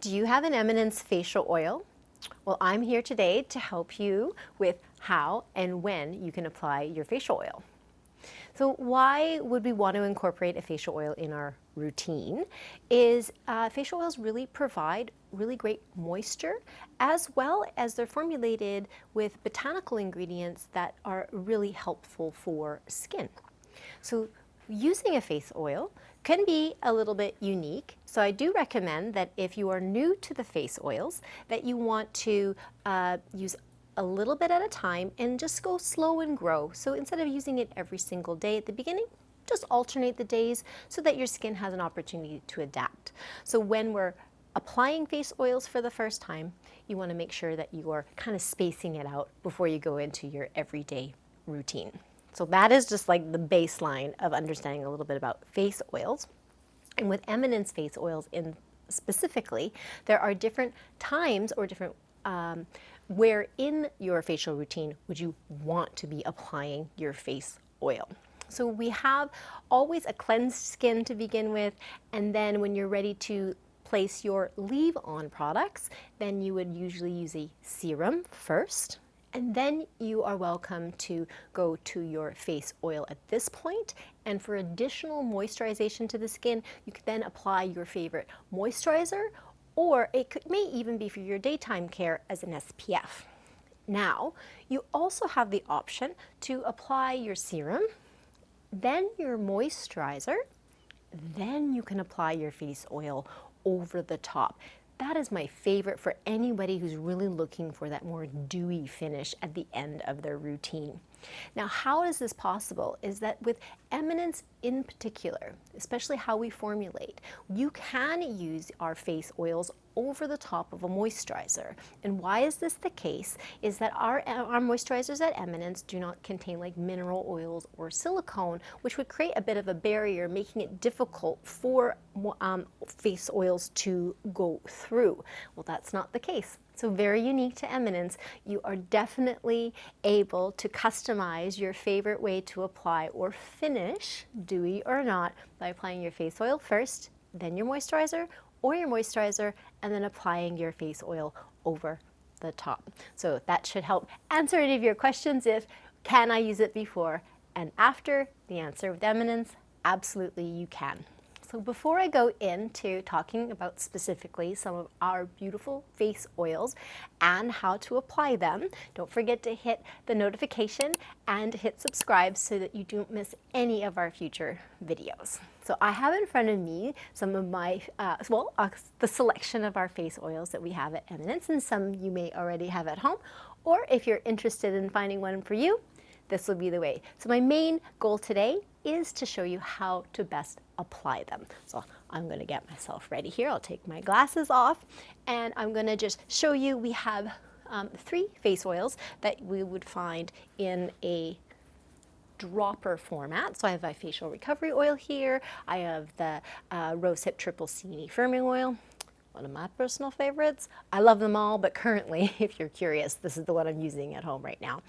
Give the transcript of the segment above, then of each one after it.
Do you have an Eminence facial oil? Well, I'm here today to help you with how and when you can apply your facial oil. So why would we want to incorporate a facial oil in our routine is facial oils really provide really great moisture, as well as they're formulated with botanical ingredients that are really helpful for skin. So using a face oil can be a little bit unique. So I do recommend that if you are new to the face oils, that you want to use a little bit at a time and just go slow and grow. So instead of using it every single day at the beginning, just alternate the days so that your skin has an opportunity to adapt. So when we're applying face oils for the first time, you want to make sure that you are kind of spacing it out before you go into your everyday routine. So that is just like the baseline of understanding a little bit about face oils. And with Eminence face oils in specifically, there are different times or different where in your facial routine would you want to be applying your face oil. So we have always a cleansed skin to begin with, and then when you're ready to place your leave-on products, then you would usually use a serum first. And then you are welcome to go to your face oil at this point. And for additional moisturization to the skin, you can then apply your favorite moisturizer, or may even be for your daytime care as an SPF. Now, you also have the option to apply your serum, then your moisturizer, then you can apply your face oil over the top. That is my favorite for anybody who's really looking for that more dewy finish at the end of their routine. Now, how is this possible? Is that with Eminence in particular, especially how we formulate, you can use our face oils over the top of a moisturizer. And why is this the case? Is that our moisturizers at Eminence do not contain like mineral oils or silicone, which would create a bit of a barrier, making it difficult for face oils to go through. Well, that's not the case. So very unique to Eminence, you are definitely able to customize your favorite way to apply or finish, dewy or not, by applying your face oil first, then your moisturizer, or your moisturizer, and then applying your face oil over the top. So that should help answer any of your questions if, can I use it before and after? The answer with Eminence, absolutely you can. So before I go into talking about specifically some of our beautiful face oils and how to apply them, don't forget to hit the notification and hit subscribe so that you don't miss any of our future videos. So I have in front of me some of my, the selection of our face oils that we have at Eminence, and some you may already have at home, or if you're interested in finding one for you, this will be the way. So my main goal today is to show you how to best apply them. So I'm going to get myself ready here. I'll take my glasses off, and I'm going to just show you. We have 3 face oils that we would find in a dropper format. So I have my facial recovery oil here. I have the rosehip triple C firming oil, one of my personal favorites. I love them all, but currently, if you're curious, this is the one I'm using at home right now.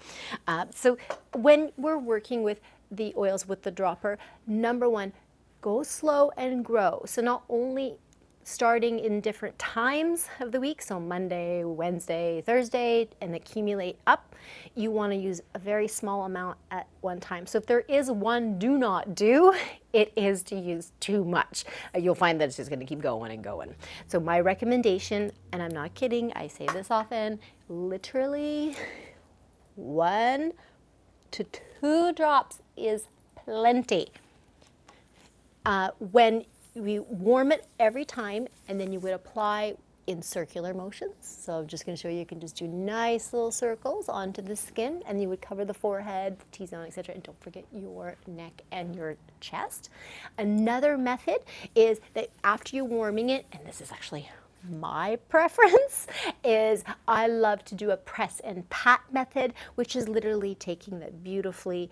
So when we're working with the oils with the dropper, number one, go slow and grow. So not only starting in different times of the week, so Monday, Wednesday, Thursday, and accumulate up, you want to use a very small amount at one time. So if there is one do not do, it is to use too much. You'll find that it's just going to keep going and going. So my recommendation, and I'm not kidding, I say this often, literally 1 to 2 drops is plenty. When we warm it every time, and then you would apply in circular motions. So I'm just going to show you can just do nice little circles onto the skin, and you would cover the forehead, T-zone, etc. And don't forget your neck and your chest. Another method is that after you're warming it, and this is actually my preference, is I love to do a press and pat method, which is literally taking that beautifully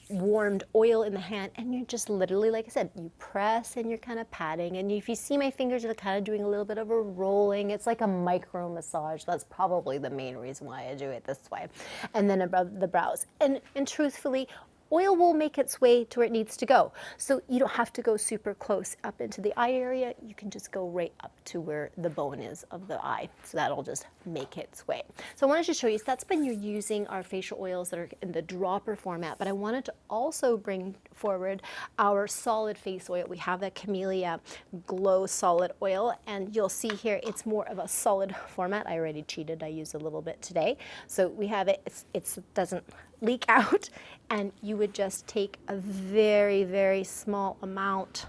warmed oil in the hand, and you're just literally, like I said, you press and you're kind of patting, and if you see my fingers are kind of doing a little bit of a rolling. It's like a micro massage. That's probably the main reason why I do it this way. And then above the brows, and truthfully, oil will make its way to where it needs to go. So you don't have to go super close up into the eye area. You can just go right up to where the bone is of the eye. So that'll just make its way. So I wanted to show you, so that's when you're using our facial oils that are in the dropper format, but I wanted to also bring forward our solid face oil. We have the Camellia Glow Solid Oil, and you'll see here it's more of a solid format. I already cheated, I used a little bit today. So we have it, it doesn't leak out, and you would just take a very, very small amount.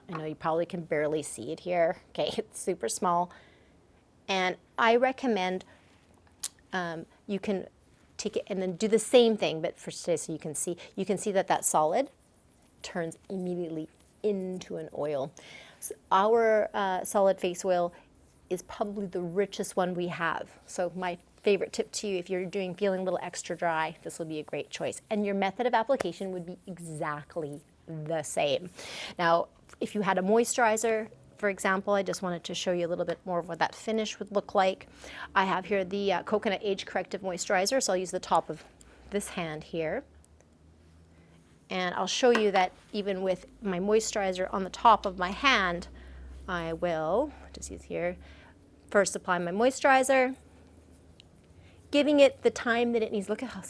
I know you probably can barely see it here. Okay, it's super small. And I recommend you can take it and then do the same thing, but for today, so you can see that that solid turns immediately into an oil. So our solid face oil is probably the richest one we have. So my favorite tip to you, if you're feeling a little extra dry, this will be a great choice. And your method of application would be exactly the same. Now, if you had a moisturizer, for example, I just wanted to show you a little bit more of what that finish would look like. I have here the Coconut Age Corrective Moisturizer, so I'll use the top of this hand here. And I'll show you that even with my moisturizer on the top of my hand, I will just use here, first apply my moisturizer, giving it the time that it needs. Look at how,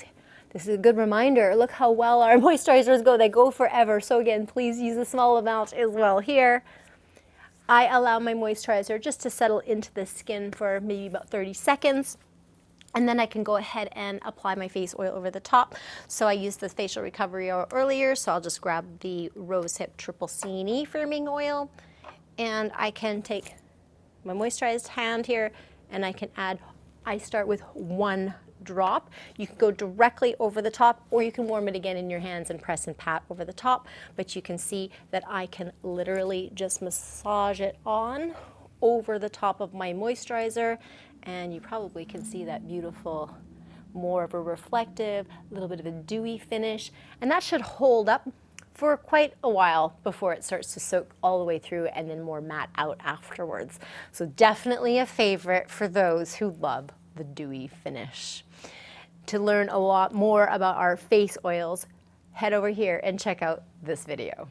this is a good reminder. Look how well our moisturizers go. They go forever. So again, please use a small amount as well here. I allow my moisturizer just to settle into the skin for maybe about 30 seconds. And then I can go ahead and apply my face oil over the top. So I used the facial recovery oil earlier, so I'll just grab the Rosehip Triple CNE firming oil. And I can take my moisturized hand here and I can add, I start with 1 drop. You can go directly over the top, or you can warm it again in your hands and press and pat over the top. But you can see that I can literally just massage it on over the top of my moisturizer, and you probably can see that beautiful, more of a reflective, a little bit of a dewy finish, and that should hold up for quite a while before it starts to soak all the way through and then more matte out afterwards. So definitely a favorite for those who love the dewy finish. To learn a lot more about our face oils, head over here and check out this video.